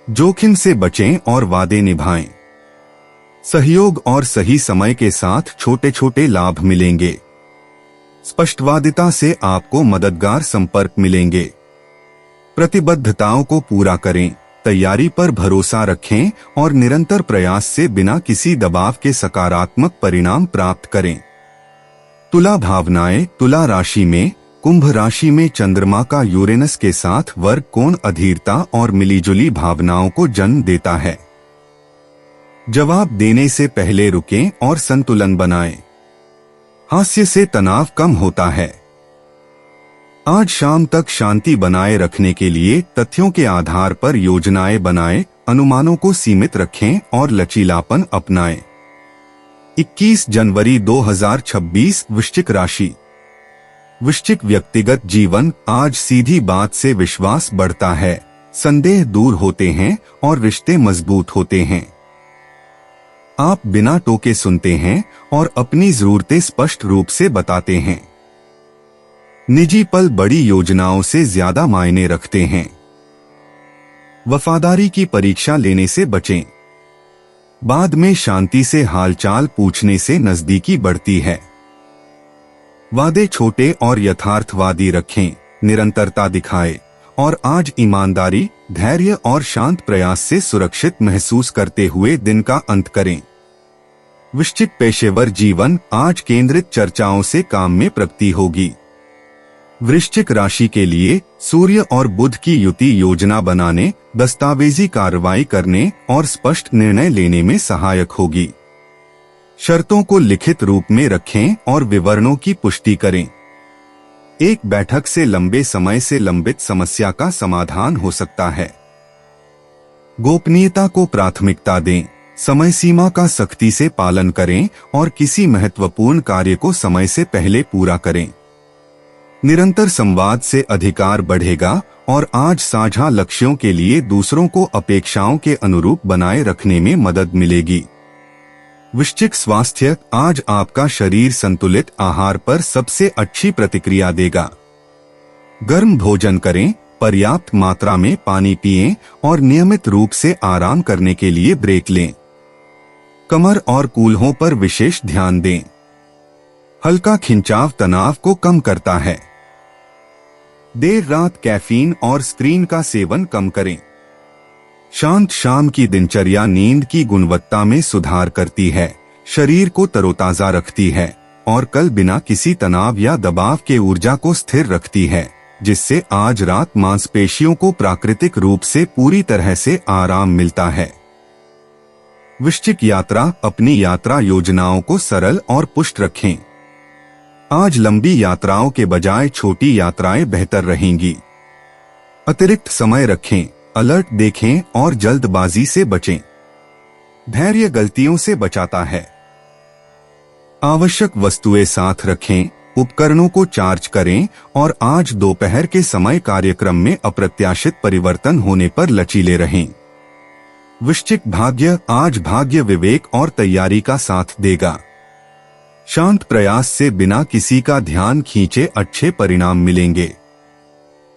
जोखिम से बचें और वादे निभाएं। सहयोग और सही समय के साथ छोटे छोटे लाभ मिलेंगे। स्पष्टवादिता से आपको मददगार संपर्क मिलेंगे। प्रतिबद्धताओं को पूरा करें, तैयारी पर भरोसा रखें और निरंतर प्रयास से बिना किसी दबाव के सकारात्मक परिणाम प्राप्त करें। तुला भावनाएं, तुला राशि में कुंभ राशि में चंद्रमा का यूरेनस के साथ वर्ग कोण अधीरता और मिलीजुली भावनाओं को जन्म देता है। जवाब देने से पहले रुकें और संतुलन बनाएं। हास्य से तनाव कम होता है। आज शाम तक शांति बनाए रखने के लिए तथ्यों के आधार पर योजनाएं बनाएं, अनुमानों को सीमित रखें और लचीलापन अपनाएं। 21 जनवरी 2026 वृश्चिक राशि। वृश्चिक व्यक्तिगत जीवन, आज सीधी बात से विश्वास बढ़ता है, संदेह दूर होते हैं और रिश्ते मजबूत होते हैं। आप बिना टोके सुनते हैं और अपनी जरूरतें स्पष्ट रूप से बताते हैं। निजी पल बड़ी योजनाओं से ज्यादा मायने रखते हैं। वफादारी की परीक्षा लेने से बचें। बाद में शांति से हालचाल पूछने से नजदीकी बढ़ती है। वादे छोटे और यथार्थवादी रखें, निरंतरता दिखाएं और आज ईमानदारी, धैर्य और शांत प्रयास से सुरक्षित महसूस करते हुए दिन का अंत करें। वृश्चिक पेशेवर जीवन, आज केंद्रित चर्चाओं से काम में प्रगति होगी। वृश्चिक राशि के लिए सूर्य और बुध की युति योजना बनाने, दस्तावेजी कार्रवाई करने और स्पष्ट निर्णय लेने में सहायक होगी। शर्तों को लिखित रूप में रखें और विवरणों की पुष्टि करें। एक बैठक से लंबे समय से लंबित समस्या का समाधान हो सकता है। गोपनीयता को प्राथमिकता दें, समय सीमा का सख्ती से पालन करें और किसी महत्वपूर्ण कार्य को समय से पहले पूरा करें। निरंतर संवाद से अधिकार बढ़ेगा और आज साझा लक्ष्यों के लिए दूसरों को अपेक्षाओं के अनुरूप बनाए रखने में मदद मिलेगी। वृश्चिक स्वास्थ्य, आज आपका शरीर संतुलित आहार पर सबसे अच्छी प्रतिक्रिया देगा। गर्म भोजन करें, पर्याप्त मात्रा में पानी पिएं और नियमित रूप से आराम करने के लिए ब्रेक लें। कमर और कूल्हों पर विशेष ध्यान दें। हल्का खिंचाव तनाव को कम करता है। देर रात कैफीन और स्क्रीन का सेवन कम करें। शांत शाम की दिनचर्या नींद की गुणवत्ता में सुधार करती है, शरीर को तरोताजा रखती है और कल बिना किसी तनाव या दबाव के ऊर्जा को स्थिर रखती है, जिससे आज रात मांसपेशियों को प्राकृतिक रूप से पूरी तरह से आराम मिलता है। वृश्चिक यात्रा। अपनी यात्रा योजनाओं को सरल और पुष्ट रखें। आज लंबी यात्राओं के बजाय छोटी यात्राएं बेहतर रहेंगी। अतिरिक्त समय रखें, अलर्ट देखें और जल्दबाजी से बचें। धैर्य गलतियों से बचाता है। आवश्यक वस्तुएं साथ रखें, उपकरणों को चार्ज करें और आज दोपहर के समय कार्यक्रम में अप्रत्याशित परिवर्तन होने पर लचीले रहें। वृश्चिक भाग्य। आज भाग्य विवेक और तैयारी का साथ देगा। शांत प्रयास से बिना किसी का ध्यान खींचे अच्छे परिणाम मिलेंगे।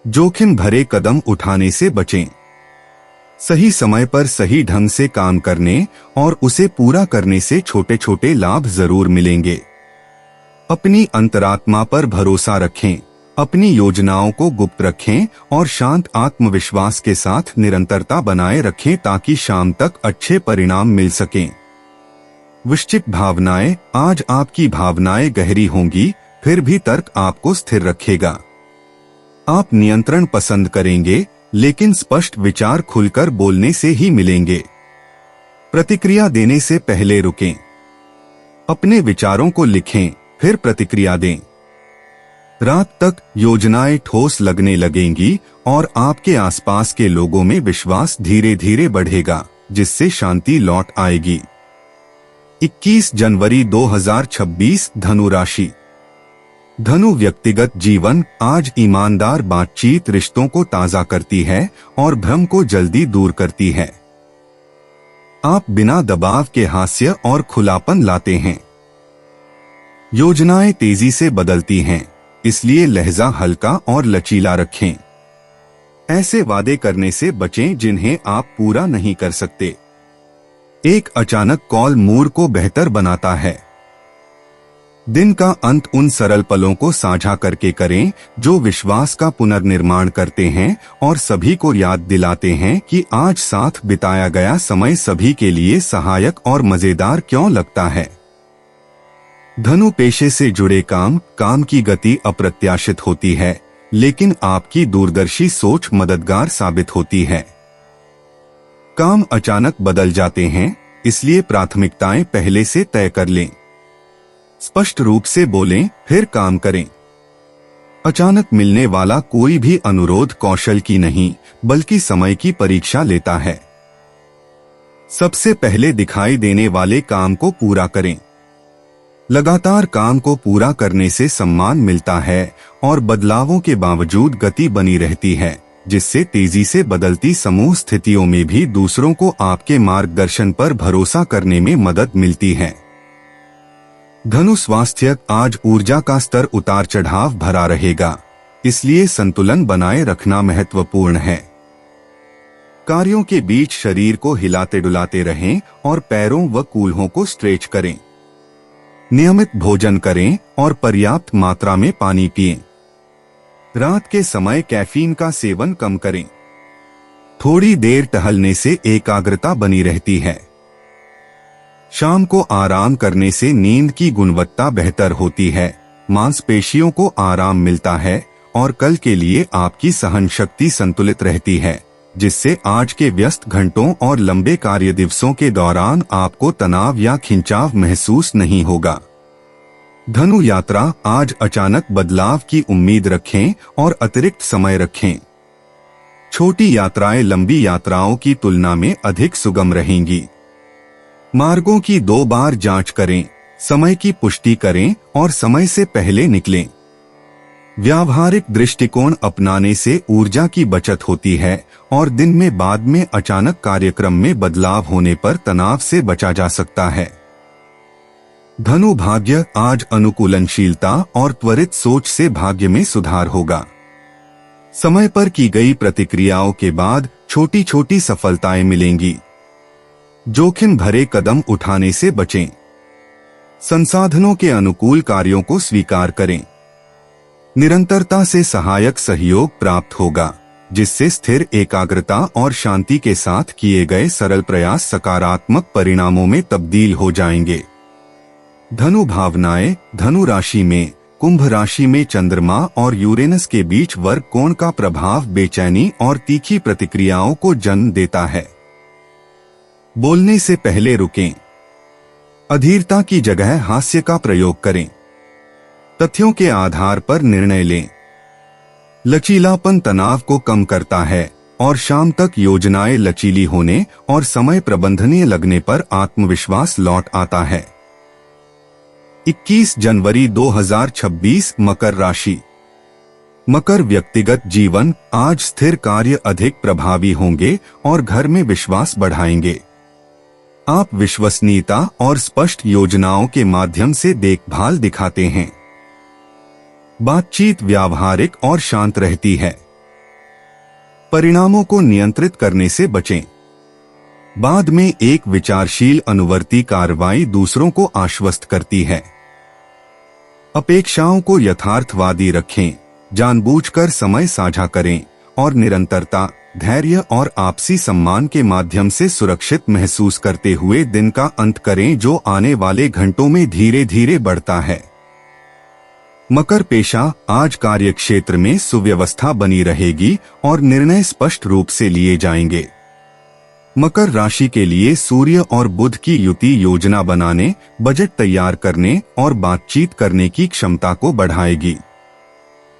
जोखिम भरे कदम उठाने से बचें। सही समय पर सही ढंग से काम करने और उसे पूरा करने से छोटे छोटे लाभ जरूर मिलेंगे। अपनी अंतरात्मा पर भरोसा रखें, अपनी योजनाओं को गुप्त रखें और शांत आत्मविश्वास के साथ निरंतरता बनाए रखें ताकि शाम तक अच्छे परिणाम मिल सकें। वृश्चिक भावनाएं। आज आपकी भावनाएं गहरी होंगी, फिर भी तर्क आपको स्थिर रखेगा। आप नियंत्रण पसंद करेंगे, लेकिन स्पष्ट विचार खुलकर बोलने से ही मिलेंगे। प्रतिक्रिया देने से पहले रुकें। अपने विचारों को लिखें, फिर प्रतिक्रिया दें। रात तक योजनाएं ठोस लगने लगेंगी और आपके आसपास के लोगों में विश्वास धीरे धीरे बढ़ेगा, जिससे शांति लौट आएगी। 21 जनवरी 2026। धनु राशि। धनु व्यक्तिगत जीवन। आज ईमानदार बातचीत रिश्तों को ताजा करती है और भ्रम को जल्दी दूर करती है। आप बिना दबाव के हास्य और खुलापन लाते हैं। योजनाएं तेजी से बदलती हैं, इसलिए लहजा हल्का और लचीला रखें। ऐसे वादे करने से बचें जिन्हें आप पूरा नहीं कर सकते। एक अचानक कॉल मूड को बेहतर बनाता है। दिन का अंत उन सरल पलों को साझा करके करें जो विश्वास का पुनर्निर्माण करते हैं और सभी को याद दिलाते हैं कि आज साथ बिताया गया समय सभी के लिए सहायक और मजेदार क्यों लगता है। धनु पेशे से जुड़े काम की गति अप्रत्याशित होती है, लेकिन आपकी दूरदर्शी सोच मददगार साबित होती है। काम अचानक बदल जाते हैं, इसलिए प्राथमिकताएं पहले से तय कर लें। स्पष्ट रूप से बोलें, फिर काम करें। अचानक मिलने वाला कोई भी अनुरोध कौशल की नहीं, बल्कि समय की परीक्षा लेता है। सबसे पहले दिखाई देने वाले काम को पूरा करें। लगातार काम को पूरा करने से सम्मान मिलता है और बदलावों के बावजूद गति बनी रहती है, जिससे तेजी से बदलती समूह स्थितियों में भी दूसरों को आपके मार्गदर्शन पर भरोसा करने में मदद मिलती है। धनु स्वास्थ्य। आज ऊर्जा का स्तर उतार चढ़ाव भरा रहेगा, इसलिए संतुलन बनाए रखना महत्वपूर्ण है। कार्यों के बीच शरीर को हिलाते डुलाते रहें और पैरों व कूल्हों को स्ट्रेच करें। नियमित भोजन करें और पर्याप्त मात्रा में पानी पिएं। रात के समय कैफीन का सेवन कम करें। थोड़ी देर टहलने से एकाग्रता बनी रहती है। शाम को आराम करने से नींद की गुणवत्ता बेहतर होती है, मांसपेशियों को आराम मिलता है और कल के लिए आपकी सहन शक्ति संतुलित रहती है, जिससे आज के व्यस्त घंटों और लंबे कार्य दिवसों के दौरान आपको तनाव या खिंचाव महसूस नहीं होगा। धनु यात्रा। आज अचानक बदलाव की उम्मीद रखें और अतिरिक्त समय रखें। छोटी यात्राएं लंबी यात्राओं की तुलना में अधिक सुगम रहेंगी। मार्गों की 2 बार जांच करें, समय की पुष्टि करें और समय से पहले निकलें। व्यावहारिक दृष्टिकोण अपनाने से ऊर्जा की बचत होती है और दिन में बाद में अचानक कार्यक्रम में बदलाव होने पर तनाव से बचा जा सकता है। धनु भाग्य। आज अनुकूलनशीलता और त्वरित सोच से भाग्य में सुधार होगा। समय पर की गई प्रतिक्रियाओं के बाद छोटी छोटी सफलताएं मिलेंगी। जोखिम भरे कदम उठाने से बचें। संसाधनों के अनुकूल कार्यों को स्वीकार करें। निरंतरता से सहायक सहयोग प्राप्त होगा, जिससे स्थिर एकाग्रता और शांति के साथ किए गए सरल प्रयास सकारात्मक परिणामों में तब्दील हो जाएंगे। धनु भावनाएं। धनु राशि में कुंभ राशि में चंद्रमा और यूरेनस के बीच वर्ग कोण का प्रभाव बेचैनी और तीखी प्रतिक्रियाओं को जन्म देता है। बोलने से पहले रुकें। अधीरता की जगह हास्य का प्रयोग करें। तथ्यों के आधार पर निर्णय लें। लचीलापन तनाव को कम करता है और शाम तक योजनाएं लचीली होने और समय प्रबंधनीय लगने पर आत्मविश्वास लौट आता है। 21 जनवरी 2026 मकर राशि। मकर व्यक्तिगत जीवन। आज स्थिर कार्य अधिक प्रभावी होंगे और घर में विश्वास बढ़ाएंगे। आप विश्वसनीयता और स्पष्ट योजनाओं के माध्यम से देखभाल दिखाते हैं। बातचीत व्यावहारिक और शांत रहती है। परिणामों को नियंत्रित करने से बचें। बाद में एक विचारशील अनुवर्ती कार्रवाई दूसरों को आश्वस्त करती है। अपेक्षाओं को यथार्थवादी रखें। जानबूझकर समय साझा करें और निरंतरता, धैर्य और आपसी सम्मान के माध्यम से सुरक्षित महसूस करते हुए दिन का अंत करें, जो आने वाले घंटों में धीरे धीरे बढ़ता है। मकर पेशा। आज कार्यक्षेत्र में सुव्यवस्था बनी रहेगी और निर्णय स्पष्ट रूप से लिए जाएंगे। मकर राशि के लिए सूर्य और बुध की युति योजना बनाने, बजट तैयार करने और बातचीत करने की क्षमता को बढ़ाएगी।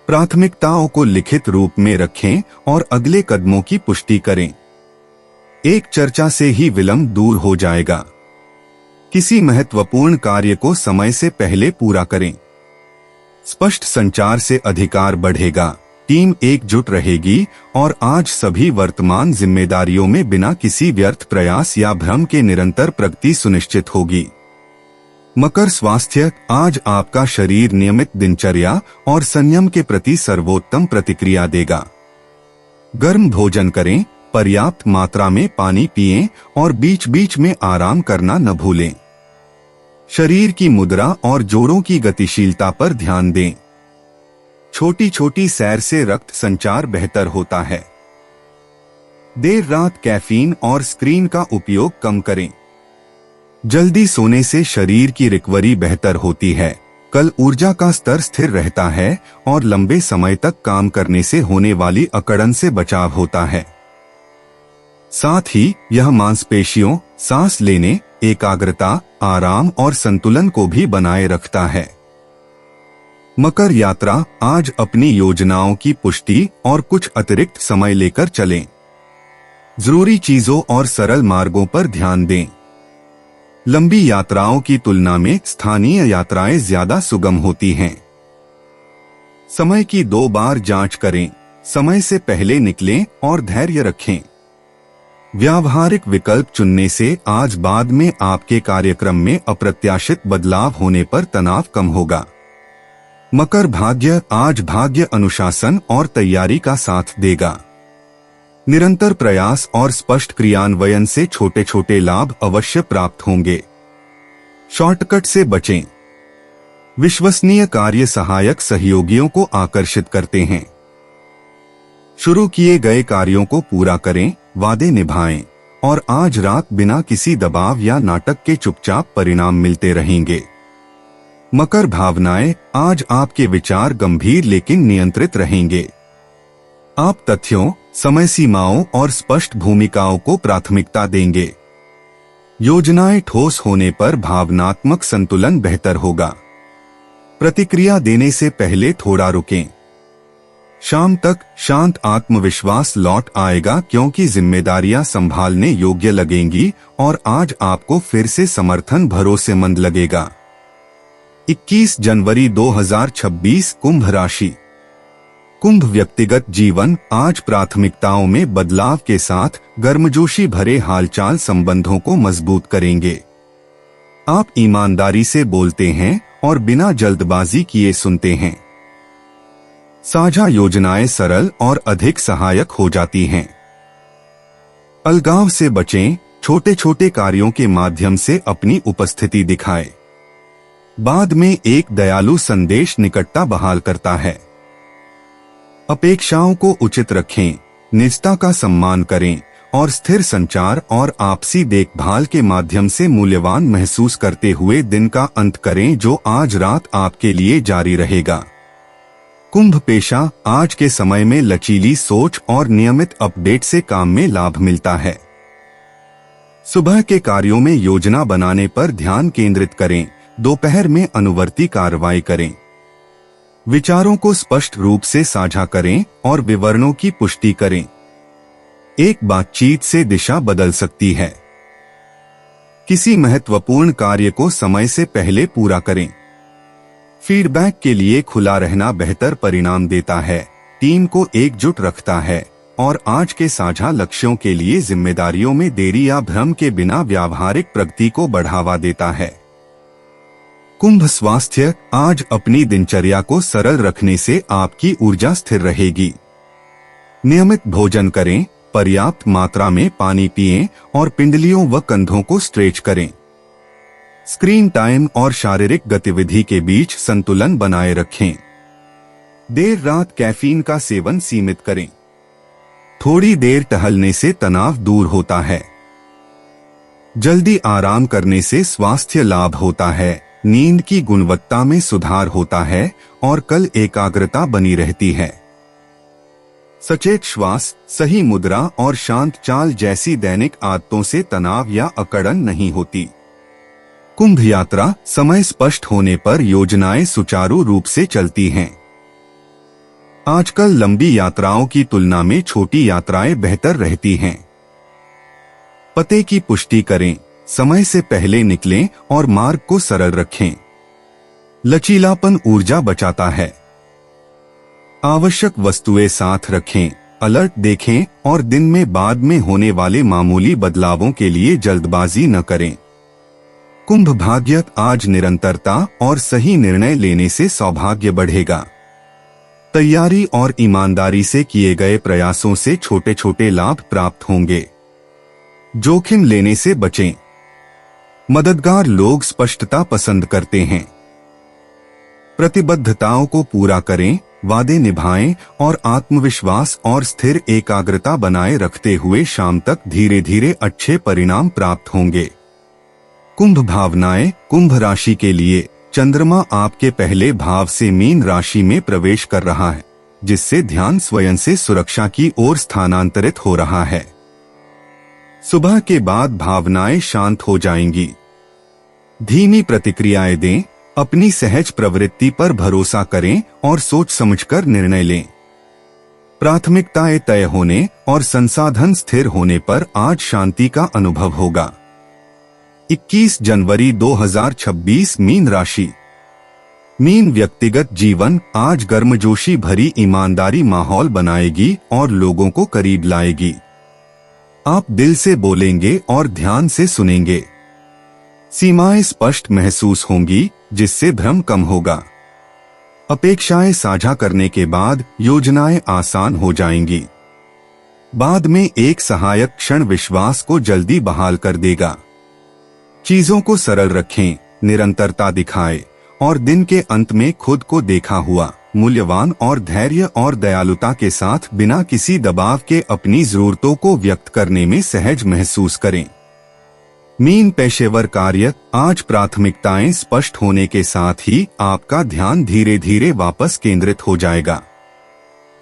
प्राथमिकताओं को लिखित रूप में रखें और अगले कदमों की पुष्टि करें। एक चर्चा से ही विलंब दूर हो जाएगा। किसी महत्वपूर्ण कार्य को समय से पहले पूरा करें। स्पष्ट संचार से अधिकार बढ़ेगा। टीम एकजुट रहेगी और आज सभी वर्तमान जिम्मेदारियों में बिना किसी व्यर्थ प्रयास या भ्रम के निरंतर प्रगति सुनिश्चित होगी। मकर स्वास्थ्य। आज आपका शरीर नियमित दिनचर्या और संयम के प्रति सर्वोत्तम प्रतिक्रिया देगा। गर्म भोजन करें, पर्याप्त मात्रा में पानी पिएं और बीच बीच में आराम करना न भूलें। शरीर की मुद्रा और जोड़ों की गतिशीलता पर ध्यान दें। छोटी छोटी सैर से रक्त संचार बेहतर होता है। देर रात कैफीन और स्क्रीन का उपयोग कम करें। जल्दी सोने से शरीर की रिकवरी बेहतर होती है। कल ऊर्जा का स्तर स्थिर रहता है और लंबे समय तक काम करने से होने वाली अकड़न से बचाव होता है। साथ ही यह मांसपेशियों, सांस लेने, एकाग्रता, आराम और संतुलन को भी बनाए रखता है। मकर यात्रा। आज अपनी योजनाओं की पुष्टि और कुछ अतिरिक्त समय लेकर चलें। जरूरी चीजों और सरल मार्गों पर ध्यान दें। लंबी यात्राओं की तुलना में स्थानीय यात्राएं ज्यादा सुगम होती हैं। समय की 2 बार जांच करें। समय से पहले निकलें और धैर्य रखें। व्यावहारिक विकल्प चुनने से आज बाद में आपके कार्यक्रम में अप्रत्याशित बदलाव होने पर तनाव कम होगा। मकर भाग्य। आज भाग्य अनुशासन और तैयारी का साथ देगा। निरंतर प्रयास और स्पष्ट क्रियान्वयन से छोटे छोटे लाभ अवश्य प्राप्त होंगे। शॉर्टकट से बचें। विश्वसनीय कार्य सहायक सहयोगियों को आकर्षित करते हैं। शुरू किए गए कार्यों को पूरा करें, वादे निभाएं और आज रात बिना किसी दबाव या नाटक के चुपचाप परिणाम मिलते रहेंगे। मकर भावनाएं। आज आपके विचार गंभीर लेकिन नियंत्रित रहेंगे। आप तथ्यों, समय सीमाओं और स्पष्ट भूमिकाओं को प्राथमिकता देंगे। योजनाएं ठोस होने पर भावनात्मक संतुलन बेहतर होगा। प्रतिक्रिया देने से पहले थोड़ा रुकें। शाम तक शांत आत्मविश्वास लौट आएगा क्योंकि जिम्मेदारियां संभालने योग्य लगेंगी और आज आपको फिर से समर्थन भरोसेमंद लगेगा। 21 जनवरी 2026 कुंभ राशि। कुंभ व्यक्तिगत जीवन। आज प्राथमिकताओं में बदलाव के साथ गर्मजोशी भरे हालचाल संबंधों को मजबूत करेंगे। आप ईमानदारी से बोलते हैं और बिना जल्दबाजी किए सुनते हैं। साझा योजनाएं सरल और अधिक सहायक हो जाती हैं। अलगाव से बचें, छोटे छोटे कार्यों के माध्यम से अपनी उपस्थिति दिखाएं। बाद में एक दयालु संदेश निकटता बहाल करता है। अपेक्षाओं को उचित रखें, निजता का सम्मान करें और स्थिर संचार और आपसी देखभाल के माध्यम से मूल्यवान महसूस करते हुए दिन का अंत करें जो आज रात आपके लिए जारी रहेगा। कुंभ पेशा, आज के समय में लचीली सोच और नियमित अपडेट से काम में लाभ मिलता है। सुबह के कार्यों में योजना बनाने पर ध्यान केंद्रित करें, दोपहर में अनुवर्ती कार्रवाई करें। विचारों को स्पष्ट रूप से साझा करें और विवरणों की पुष्टि करें। एक बातचीत से दिशा बदल सकती है। किसी महत्वपूर्ण कार्य को समय से पहले पूरा करें। फीडबैक के लिए खुला रहना बेहतर परिणाम देता है, टीम को एकजुट रखता है और आज के साझा लक्ष्यों के लिए जिम्मेदारियों में देरी या भ्रम के बिना व्यावहारिक प्रगति को बढ़ावा देता है। कुंभ स्वास्थ्य, आज अपनी दिनचर्या को सरल रखने से आपकी ऊर्जा स्थिर रहेगी। नियमित भोजन करें, पर्याप्त मात्रा में पानी पिएं और पिंडलियों व कंधों को स्ट्रेच करें। स्क्रीन टाइम और शारीरिक गतिविधि के बीच संतुलन बनाए रखें। देर रात कैफीन का सेवन सीमित करें। थोड़ी देर टहलने से तनाव दूर होता है। जल्दी आराम करने से स्वास्थ्य लाभ होता है, नींद की गुणवत्ता में सुधार होता है और कल एकाग्रता बनी रहती है। सचेत श्वास, सही मुद्रा और शांत चाल जैसी दैनिक आदतों से तनाव या अकड़न नहीं होती। कुंभ यात्रा, समय स्पष्ट होने पर योजनाएं सुचारू रूप से चलती हैं। आजकल लंबी यात्राओं की तुलना में छोटी यात्राएं बेहतर रहती हैं। पते की पुष्टि करें, समय से पहले निकलें और मार्ग को सरल रखें। लचीलापन ऊर्जा बचाता है। आवश्यक वस्तुएं साथ रखें, अलर्ट देखें और दिन में बाद में होने वाले मामूली बदलावों के लिए जल्दबाजी न करें। कुंभ भाग्य, आज निरंतरता और सही निर्णय लेने से सौभाग्य बढ़ेगा। तैयारी और ईमानदारी से किए गए प्रयासों से छोटे छोटे लाभ प्राप्त होंगे। जोखिम लेने से बचें। मददगार लोग स्पष्टता पसंद करते हैं। प्रतिबद्धताओं को पूरा करें, वादे निभाएं और आत्मविश्वास और स्थिर एकाग्रता बनाए रखते हुए शाम तक धीरे धीरे अच्छे परिणाम प्राप्त होंगे। कुंभ भावनाएं, कुंभ राशि के लिए चंद्रमा आपके पहले भाव से मीन राशि में प्रवेश कर रहा है, जिससे ध्यान स्वयं से सुरक्षा की ओर स्थानांतरित हो रहा है। सुबह के बाद भावनाएं शांत हो जाएंगी। धीमी प्रतिक्रियाएं दें, अपनी सहज प्रवृत्ति पर भरोसा करें और सोच समझकर निर्णय लें। प्राथमिकताएं तय होने और संसाधन स्थिर होने पर आज शांति का अनुभव होगा। 21 जनवरी 2026 मीन राशि। मीन व्यक्तिगत जीवन, आज गर्मजोशी भरी ईमानदारी माहौल बनाएगी और लोगों को करीब लाएगी। आप दिल से बोलेंगे और ध्यान से सुनेंगे। सीमाएं स्पष्ट महसूस होंगी, जिससे भ्रम कम होगा। अपेक्षाएं साझा करने के बाद योजनाएं आसान हो जाएंगी। बाद में एक सहायक क्षण विश्वास को जल्दी बहाल कर देगा। चीजों को सरल रखें, निरंतरता दिखाएं और दिन के अंत में खुद को देखा हुआ मूल्यवान और धैर्य और दयालुता के साथ बिना किसी दबाव के अपनी जरूरतों को व्यक्त करने में सहज महसूस करें। मीन पेशेवर कार्य, आज प्राथमिकताएं स्पष्ट होने के साथ ही आपका ध्यान धीरे धीरे वापस केंद्रित हो जाएगा।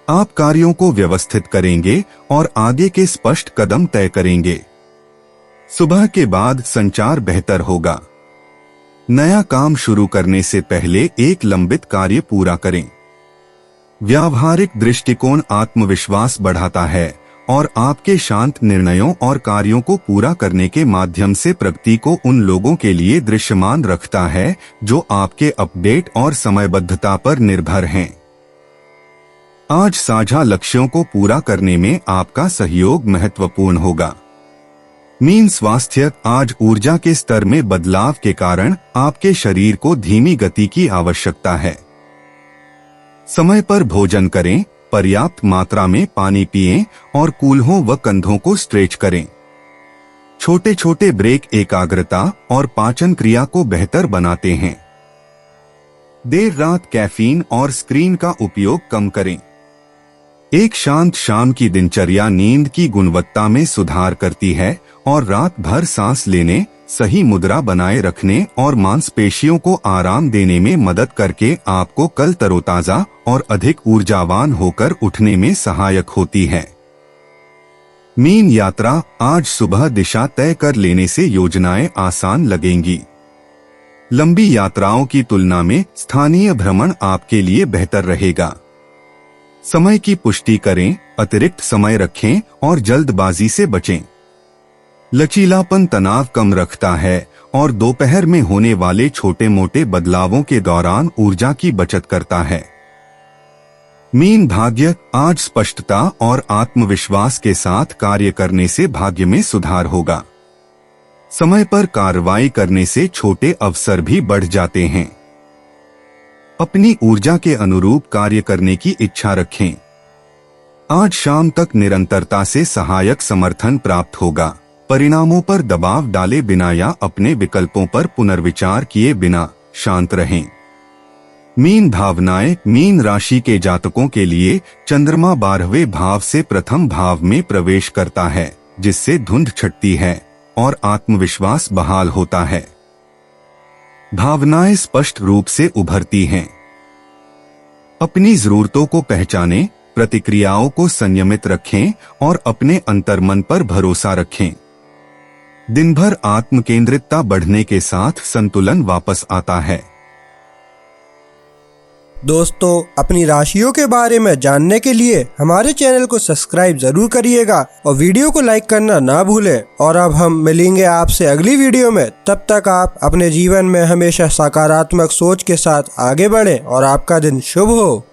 आप कार्यों को व्यवस्थित करेंगे और आगे के स्पष्ट कदम तय करेंगे। सुबह के बाद संचार बेहतर होगा। नया काम शुरू करने से पहले एक लंबित कार्य पूरा करें। व्यावहारिक दृष्टिकोण आत्मविश्वास बढ़ाता है और आपके शांत निर्णयों और कार्यों को पूरा करने के माध्यम से प्रगति को उन लोगों के लिए दृश्यमान रखता है जो आपके अपडेट और समयबद्धता पर निर्भर हैं। आज साझा लक्ष्यों को पूरा करने में आपका सहयोग महत्वपूर्ण होगा। मीन स्वास्थ्य, आज ऊर्जा के स्तर में बदलाव के कारण आपके शरीर को धीमी गति की आवश्यकता है। समय पर भोजन करें, पर्याप्त मात्रा में पानी पिएं और कूल्हों व कंधों को स्ट्रेच करें। छोटे छोटे ब्रेक एकाग्रता और पाचन क्रिया को बेहतर बनाते हैं। देर रात कैफीन और स्क्रीन का उपयोग कम करें। एक शांत शाम की दिनचर्या नींद की गुणवत्ता में सुधार करती है और रात भर सांस लेने, सही मुद्रा बनाए रखने और मांसपेशियों को आराम देने में मदद करके आपको कल तरोताजा और अधिक ऊर्जावान होकर उठने में सहायक होती है। मीन यात्रा। आज सुबह दिशा तय कर लेने से योजनाएं आसान लगेंगी। लंबी यात्राओं की तुलना में स्थानीय भ्रमण आपके लिए बेहतर रहेगा। समय की पुष्टि करें, अतिरिक्त समय रखें और जल्दबाजी से बचें। लचीलापन तनाव कम रखता है और दोपहर में होने वाले छोटे मोटे बदलावों के दौरान ऊर्जा की बचत करता है। मीन भाग्य। आज स्पष्टता और आत्मविश्वास के साथ कार्य करने से भाग्य में सुधार होगा। समय पर कार्रवाई करने से छोटे अवसर भी बढ़ जाते हैं। अपनी ऊर्जा के अनुरूप कार्य करने की इच्छा रखें। आज शाम तक निरंतरता से सहायक समर्थन प्राप्त होगा। परिणामों पर दबाव डाले बिना या अपने विकल्पों पर पुनर्विचार किए बिना शांत रहें। मीन भावनाएं। मीन राशि के जातकों के लिए चंद्रमा 12वें भाव से प्रथम भाव में प्रवेश करता है, जिससे धुंध छटती है और आत्मविश्वास बहाल होता है। भावनाएं स्पष्ट रूप से उभरती हैं। अपनी जरूरतों को पहचानें, प्रतिक्रियाओं को संयमित रखें और अपने अंतर्मन पर भरोसा रखें। दिन भर आत्म केंद्रितता बढ़ने के साथ संतुलन वापस आता है। दोस्तों, अपनी राशियों के बारे में जानने के लिए हमारे चैनल को सब्सक्राइब जरूर करिएगा और वीडियो को लाइक करना ना भूलें। और अब हम मिलेंगे आपसे अगली वीडियो में। तब तक आप अपने जीवन में हमेशा सकारात्मक सोच के साथ आगे बढ़ें और आपका दिन शुभ हो।